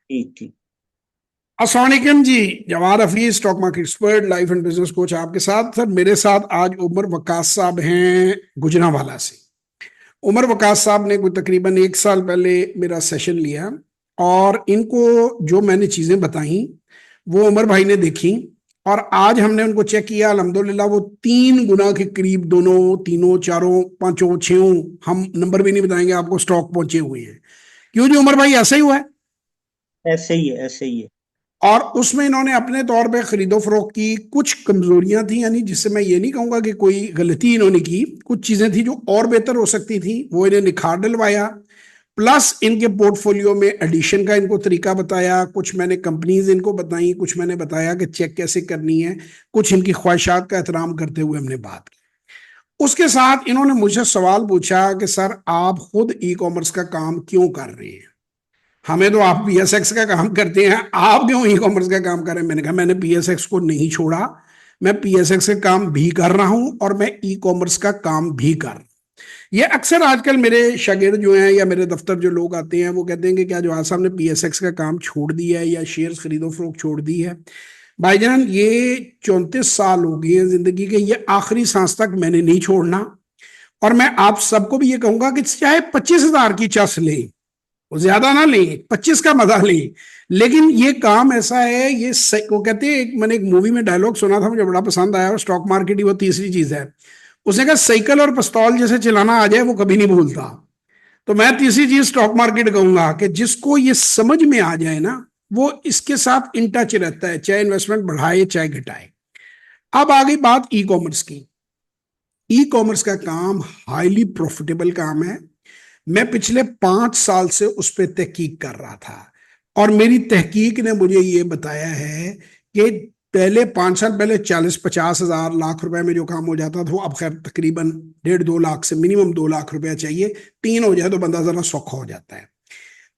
ठीक ठीक। अस्सलाम वालेकुम ji. Jawad Hafeez, stock market expert, life and business coach आपके साथ। सर मेरे साथ आज उमर वकास साहब हैं गुजरांवाला से। उमर वकास साहब ने कोई तकरीबन 1 साल पहले मेरा सेशन लिया और इनको जो मैंने चीजें बताई वो उमर भाई ने देखी और आज हमने उनको चेक किया। अल्हम्दुलिल्लाह वो 3 गुना के करीब दोनों तीनों चारों पांचों छयों, हम नंबर भी नहीं बताएंगे आपको, स्टॉक पहुंचे हुए हैं। क्यों जी उमर भाई, ऐसा ही हुआ है। ऐसे ही है, ऐसे ही है। और उसमें इन्होंने अपने तौर पे खरीदो फरोख्त की। कुछ कमजोरियां थी, यानी जिससे मैं ये नहीं कहूंगा कि कोई गलती इन्होंने की, कुछ चीजें थी जो और बेहतर हो सकती थी, वो इन्हें निखार डलवाया। प्लस इनके पोर्टफोलियो में एडिशन का इनको तरीका बताया। कुछ मैंने कंपनीज इनको बताई, कुछ मैंने बताया कि चेक कैसे करनी है। कुछ इनकी ख्वाहिशात का एहतराम करते हुए हमने बात की। उसके साथ इन्होंने मुझसे सवाल पूछा कि सर आप खुद ई कॉमर्स का काम क्यों कर रहे हैं। हमें तो आप पीएसएक्स का काम करते हैं, आप क्यों ई कॉमर्स का काम कर रहे हैं। मैंने कहा मैंने पीएसएक्स को नहीं छोड़ा, मैं पीएसएक्स का काम भी कर रहा हूं और मैं ई कॉमर्स का काम भी कर रहा हूं। ये अक्सर आजकल मेरे शागिर्द जो हैं या मेरे दफ्तर जो लोग आते हैं वो कहते हैं कि क्या जवाहर साहब ने पीएसएक्स का काम छोड़ दिया है या शेयर्स खरीदो फरोख्त छोड़ दी है। भाईजान ये 34 साल हो गए हैं जिंदगी के, ये आखिरी सांस तक मैंने नहीं छोड़ना। और मैं आप सबको भी ये कहूंगा कि चाहे 25,000 की चस ले, वो ज्यादा ना लें, 25 का मजा लें, लेकिन ये काम ऐसा है। वो कहते हैं, मैंने एक मूवी में डायलॉग सुना था, मुझे बड़ा पसंद आया, और स्टॉक मार्केट ही वो तीसरी चीज है। उसने कहा साइकिल और पिस्तौल जैसे चलाना आ जाए वो कभी नहीं भूलता। तो मैं तीसरी चीज स्टॉक मार्केट कहूंगा कि जिसको ये समझ में आ जाए ना, वो इसके साथ इन टच रहता है, चाहे इन्वेस्टमेंट बढ़ाए चाहे घटाए। अब आ गई बात ई कॉमर्स की। ई कॉमर्स का काम हाईली प्रॉफिटेबल काम है। मैं पिछले 5 साल से उस पर तहकीक कर रहा था और मेरी तहकीक ने मुझे ये बताया है कि पहले 5 साल पहले 40-50 हजार लाख रुपए में जो काम हो जाता था वो अब खैर तकरीबन 1.5-2 लाख से मिनिमम 2 लाख रुपया चाहिए। 3 हो जाए तो बंदा जरा सौखा हो जाता है।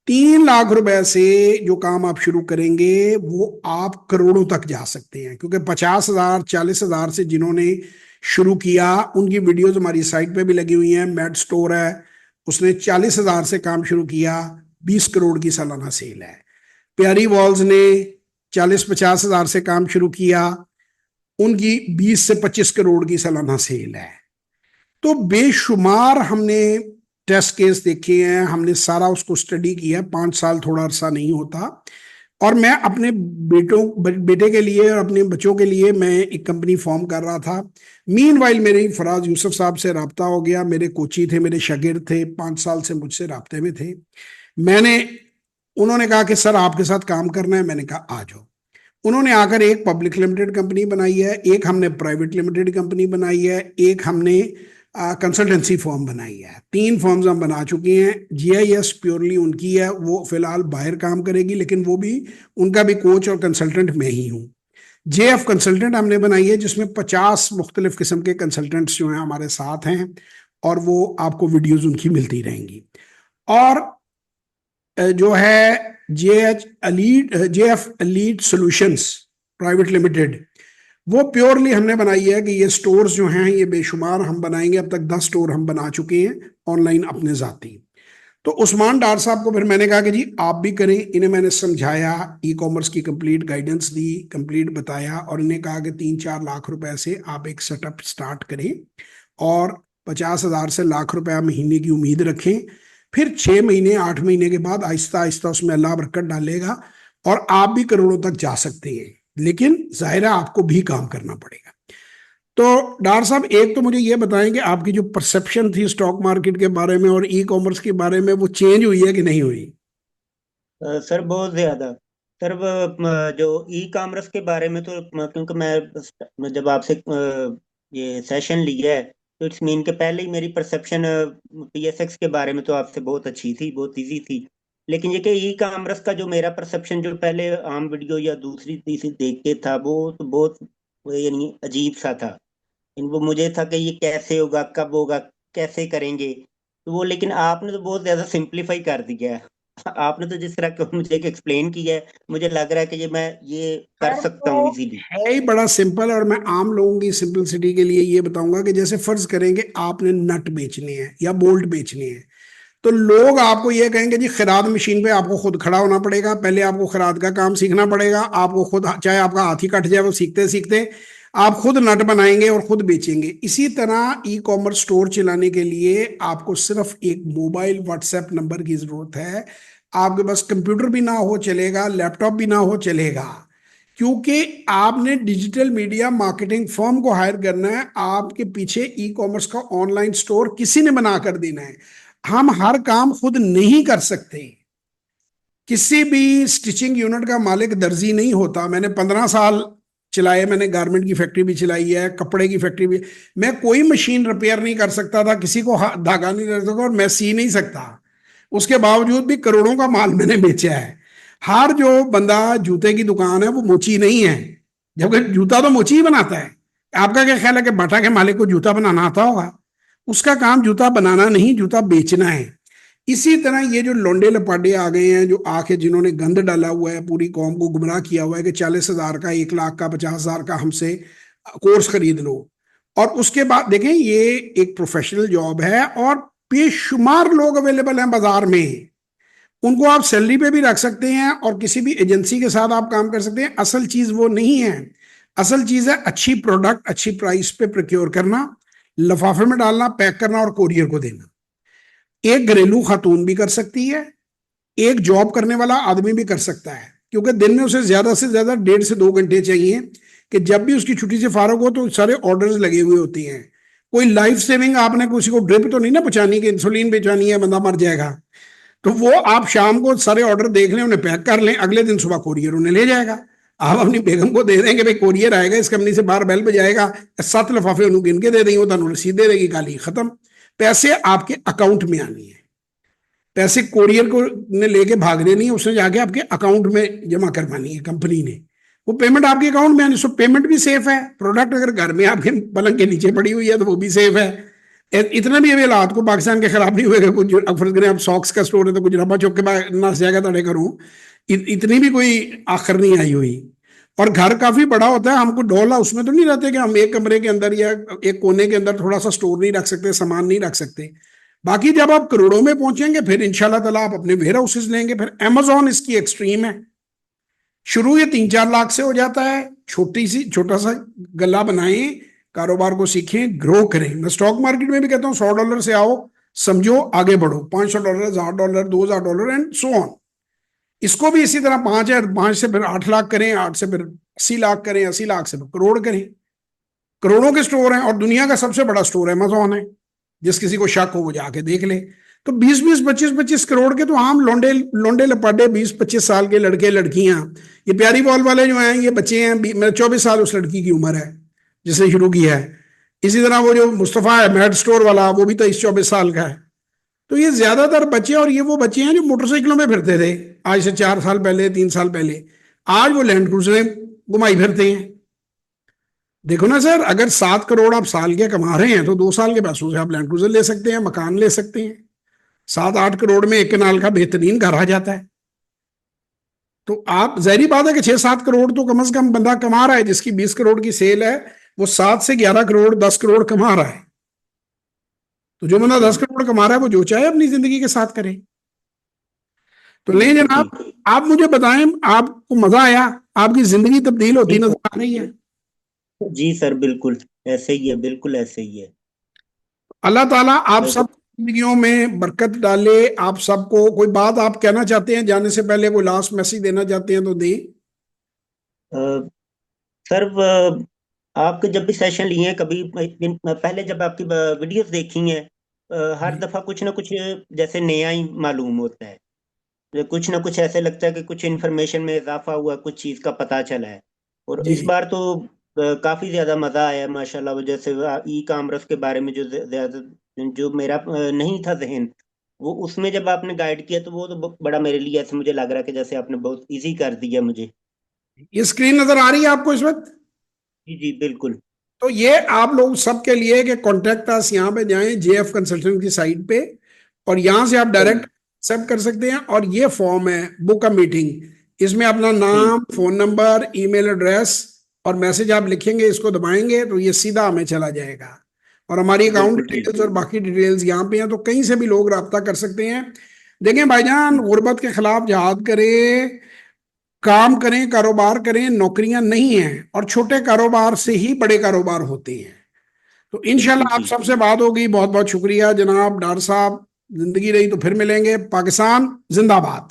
3 लाख रुपए से जो काम आप शुरू करेंगे वो आप करोड़ों तक जा सकते हैं, क्योंकि 50 हजार 40 हजार से जिन्होंने शुरू किया उनकी वीडियोस हमारी साइट पे भी लगी हुई हैं। मैड स्टोर है, उसने 40 हजार से काम शुरू किया, 20 करोड़ की सालाना सेल है। प्यारी वॉल्स ने 40-50 हजार से काम शुरू किया, उनकी 20 से 25 करोड़ की सालाना सेल है। तो बेशुमार हमने टेस्ट केस देखे हैं, हमने सारा उसको स्टडी किया। 5 साल थोड़ा अरसा नहीं होता। और मैं अपने बेटे के लिए और अपने बच्चों के लिए मैं एक कंपनी फॉर्म कर रहा था। मीन वाइल मेरे फराज यूसुफ साहब से रब्ता हो गया, मेरे कोची थे, मेरे शागिर्द थे, 5 साल से मुझसे रब्ते में थे। मैंने उन्होंने कहा कि सर आपके साथ काम करना है, मैंने कहा आ जाओ। उन्होंने आकर एक पब्लिक लिमिटेड कंपनी बनाई है, एक हमने प्राइवेट लिमिटेड कंपनी बनाई है, एक हमने कंसल्टेंसी फर्म बनाई है। 3 फर्म्स हम बना चुके हैं। जीआईएस प्योरली उनकी है, वो फिलहाल बाहर काम करेगी, लेकिन वो भी उनका भी कोच और कंसल्टेंट मैं ही हूँ। जेएफ कंसल्टेंट हमने बनाई है जिसमें 50 मुख्तलिफ किस्म के कंसल्टेंट्स जो हैं हमारे साथ हैं, और वो आपको वीडियोज उनकी मिलती रहेंगी। और जो है JF allied solutions private limited, वो प्योरली हमने बनाई है कि ये स्टोर्स जो हैं ये बेशुमार हम बनाएंगे। अब तक 10 स्टोर हम बना चुके हैं ऑनलाइन अपने जाती। तो उस्मान डार साहब को फिर मैंने कहा कि जी आप भी करें। इन्हें मैंने समझाया, ई कॉमर्स की कंप्लीट गाइडेंस दी, कंप्लीट बताया, और इन्हें कहा कि 3-4 लाख रुपए से आप एक सेटअप स्टार्ट करें और 50 हजार से लाख रुपया महीने की उम्मीद रखें। फिर 6 महीने 8 महीने के बाद आहिस्ता आहिस्ता उसमें अल्लाह बरकत डालेगा और आप भी करोड़ों तक जा सकते हैं। लेकिन जाहिर है आपको भी काम करना पड़ेगा। तो डार साहब एक तो मुझे ये बताएं कि आपकी जो परसेप्शन थी स्टॉक मार्केट के बारे में और ई कॉमर्स के बारे में, वो चेंज हुई है कि नहीं हुई। सर बहुत ज्यादा। सर जो ई कॉमर्स के बारे में तो क्योंकि मैं जब आपसे ये सेशन लिया है तो इट्स मीन के पहले ही मेरी परसेप्शन पीएसएक्स के बारे में तो आपसे बहुत अच्छी थी, बहुत इजी थी। लेकिन ये कि ई कॉमर्स का जो मेरा परसेप्शन जो पहले आम वीडियो या दूसरी तीसरी देख के था वो तो बहुत यानी अजीब सा था। वो मुझे था कि ये कैसे होगा, कब होगा, कैसे करेंगे। तो वो लेकिन आपने तो बहुत ज्यादा सिंपलीफाई कर दिया है। आपने तो जिस तरह का मुझे एक एक्सप्लेन किया है मुझे लग रहा है कि ये कर सर सकता हूँ वो इजीली। है ही बड़ा सिंपल, और मैं आम लोगों की सिंपलिसिटी के लिए ये बताऊंगा कि जैसे फर्ज करेंगे आपने नट बेचने हैं या बोल्ट बेचने हैं, तो लोग आपको ये कहेंगे जी खिराद मशीन पे आपको खुद खड़ा होना पड़ेगा, पहले आपको खिराद का काम सीखना पड़ेगा, आपको खुद, चाहे आपका हाथ ही कट जाए वो सीखते सीखते, आप खुद नट बनाएंगे और खुद बेचेंगे। इसी तरह ई कॉमर्स स्टोर चलाने के लिए आपको सिर्फ एक मोबाइल व्हाट्सएप नंबर की जरूरत है। आपके पास कंप्यूटर भी ना हो चलेगा, लैपटॉप भी ना हो चलेगा, क्योंकि आपने डिजिटल मीडिया मार्केटिंग फर्म को हायर करना है। आपके पीछे ई कॉमर्स का ऑनलाइन स्टोर किसी ने बना कर देना है। हम हर काम खुद नहीं कर सकते। किसी भी स्टिचिंग यूनिट का मालिक दर्जी नहीं होता। मैंने 15 साल चलाए, मैंने गारमेंट की फैक्ट्री भी चलाई है, कपड़े की फैक्ट्री भी। मैं कोई मशीन रिपेयर नहीं कर सकता था, किसी को धागा नहीं दे सकता और मैं सी नहीं सकता। उसके बावजूद भी करोड़ों का माल मैंने बेचा है। हर जो बंदा जूते की दुकान है वो मोची नहीं है, जबकि जूता तो मोची ही बनाता है। आपका क्या ख्याल है कि बाटा के मालिक को जूता बनाना आता होगा? उसका काम जूता बनाना नहीं, जूता बेचना है। इसी तरह ये जो लोंडे लपाडे आ गए हैं, जो आके जिन्होंने गंद डाला हुआ है, पूरी कौम को गुमराह किया हुआ है कि 40,000 का, 1 लाख का, 50,000 का हमसे कोर्स खरीद लो। और उसके बाद देखें, ये एक प्रोफेशनल जॉब है और बेशुमार लोग अवेलेबल हैं बाजार में। उनको आप सैलरी पे भी रख सकते हैं और किसी भी एजेंसी के साथ आप काम कर सकते हैं। असल चीज वो नहीं है। असल चीज है अच्छी प्रोडक्ट अच्छी प्राइस पे प्रोक्योर करना, लिफाफे में डालना, पैक करना और कोरियर को देना। एक घरेलू खातून भी कर सकती है, एक जॉब करने वाला आदमी भी कर सकता है, क्योंकि दिन में उसे ज्यादा से ज्यादा 1.5 से 2 घंटे चाहिए कि जब भी उसकी छुट्टी से फारग हो तो सारे ऑर्डर्स लगे हुए होते हैं। कोई लाइफ सेविंग, आपने किसी को ड्रिप तो नहीं ना पहुंचानी कि इंसुलिन भिजवानी है बंदा मर जाएगा। तो वो आप शाम को सारे ऑर्डर देख लें, उन्हें पैक कर लें, अगले दिन सुबह कोरियर उन्हें ले जाएगा। आप अपनी बेगम को दे देंगे भाई कोरियर आएगा, इस कंपनी से बाहर बेल बजाएगा, 7 लिफाफे उन्हें गिन के दे देंगे, वो तुम रसीद दे देगी, गाली खत्म। पैसे आपके अकाउंट में आनी है। पैसे कोरियर को ने लेके भागने नहीं, उसने जाके आपके अकाउंट में जमा करवानी है कंपनी ने। वो पेमेंट आपके अकाउंट में आनी, सो पेमेंट भी सेफ है। प्रोडक्ट अगर घर में आपके पलंग के नीचे पड़ी हुई है तो वो भी सेफ है। इतना भी अभी हालात को पाकिस्तान के खराब नहीं हुएगा। कुछ फर्ज करें आप सॉक्स का स्टोर है तो कुछ रबा चौक के नस जाएगा तड़े करूँ, इतनी भी कोई आखिर नहीं आई हुई। और घर काफी बड़ा होता है, हमको डोला उसमें तो नहीं रहते कि हम एक कमरे के अंदर या एक कोने के अंदर थोड़ा सा स्टोर नहीं रख सकते, सामान नहीं रख सकते। बाकी जब आप करोड़ों में पहुंचेंगे फिर इंशाल्लाह ताला आप अपने वेयर हाउसेस लेंगे। फिर अमेजोन इसकी एक्सट्रीम है। शुरू ये 3-4 लाख से हो जाता है। छोटा सा गला बनाएं, कारोबार को सीखें, ग्रो करें। मैं स्टॉक मार्केट में भी कहता हूँ $100 से आओ, समझो, आगे बढ़ो। $500, $1,000, $2,000 एंड सो ऑन। इसको भी इसी तरह 5 है, 5 से फिर 8 लाख करें, 8 से फिर 80 लाख करें, 80 लाख से फिर करोड़ करें। करोड़ों के स्टोर हैं और दुनिया का सबसे बड़ा स्टोर अमेजोन है। जिस किसी को शक हो वो जाके देख ले। तो 20-20, 25-25 करोड़ के तो आम लोंडे लोंडे लपाडे, 20-25 साल के लड़के लड़कियां, ये प्यारी बॉल वाले जो हैं ये बच्चे हैं, मेरे 24 साल उस लड़की की उम्र है जिसने शुरू किया है। इसी तरह वो जो मुस्तफा है मैड स्टोर वाला, वो भी 23-24 साल का है। तो ये ज्यादातर बच्चे, और ये वो बच्चे हैं जो मोटरसाइकिलों में फिरते थे आज से 4 साल पहले, 3 साल पहले। आज वो लैंड क्रूजरें घुमाई फिरते हैं। देखो ना सर, अगर 7 करोड़ आप साल के कमा रहे हैं तो 2 साल के पैसों से आप लैंड क्रूजर ले सकते हैं, मकान ले सकते हैं। 7-8 करोड़ में एक कनाल का बेहतरीन घर आ जाता है। तो आप, जाहिर बात है कि 6-7 करोड़ तो कम से कम बंदा कमा रहा है। जिसकी 20 करोड़ की सेल है वो 7 से 11 करोड़, 10 करोड़ कमा रहा है। तो जो बंदा जी 10 करोड़ कमा रहा है वो जो चाहे अपनी जिंदगी के साथ करे। तो ले बिल्कुल जनाब, ठीक। आप मुझे बताएं, आपको मजा आया? आपकी जिंदगी तब्दील होती जी नजर आ रही है? जी सर, बिल्कुल ऐसे ही है, बिल्कुल ऐसे ही है। अल्लाह ताला आप अ, सब जिंदगियों में बरकत डाले। आप सबको कोई बात आप कहना चाहते हैं जाने से पहले, कोई लास्ट मैसेज देना चाहते हैं तो दें। सर, आपके जब भी सेशन लिए हैं, कभी पहले जब आपकी वीडियोस देखी हैं, हर दफा कुछ ना कुछ जैसे नया ही मालूम होता है। कुछ ना कुछ ऐसे लगता है कि कुछ इन्फॉर्मेशन में इजाफा हुआ, कुछ चीज का पता चला है। और जी इस बार तो काफी ज्यादा मजा आया माशाल्लाह। जैसे ई कॉमर्स के बारे में जो ज्यादा, जो मेरा नहीं था जहन, वो उसमें जब आपने गाइड किया तो वो तो बड़ा मेरे लिए ऐसे मुझे लग रहा है कि जैसे आपने बहुत इजी कर दिया मुझे। ये स्क्रीन नजर आ रही है आपको इस वक्त? जी जी बिल्कुल। तो ये आप लोग सबके लिए कि कॉन्टेक्ट अस, यहाँ पे जाएं जेएफ कंसल्टेंट की साइट पे, और यहाँ से आप डायरेक्ट जी एक्सेप्ट कर सकते हैं। और ये फॉर्म है बुक अ मीटिंग, इसमें अपना जी नाम, फोन नंबर, ईमेल एड्रेस और मैसेज आप लिखेंगे, इसको दबाएंगे तो ये सीधा हमें चला जाएगा। और हमारी अकाउंट बिल्कुल डिटेल्स और बिल्कुल। बाकी डिटेल्स यहाँ पे हैं, तो कहीं से भी लोग राब्ता कर सकते हैं। देखें भाईजान, गुर्बत के खिलाफ जिहाद करें, काम करें, कारोबार करें, नौकरियां नहीं हैं, और छोटे कारोबार से ही बड़े कारोबार होते हैं। तो बिल्कुल इंशाल्लाह आप ठीक। सबसे बात होगी। बहुत बहुत शुक्रिया जनाब डॉक्टर साहब। जिंदगी रही तो फिर मिलेंगे। पाकिस्तान जिंदाबाद।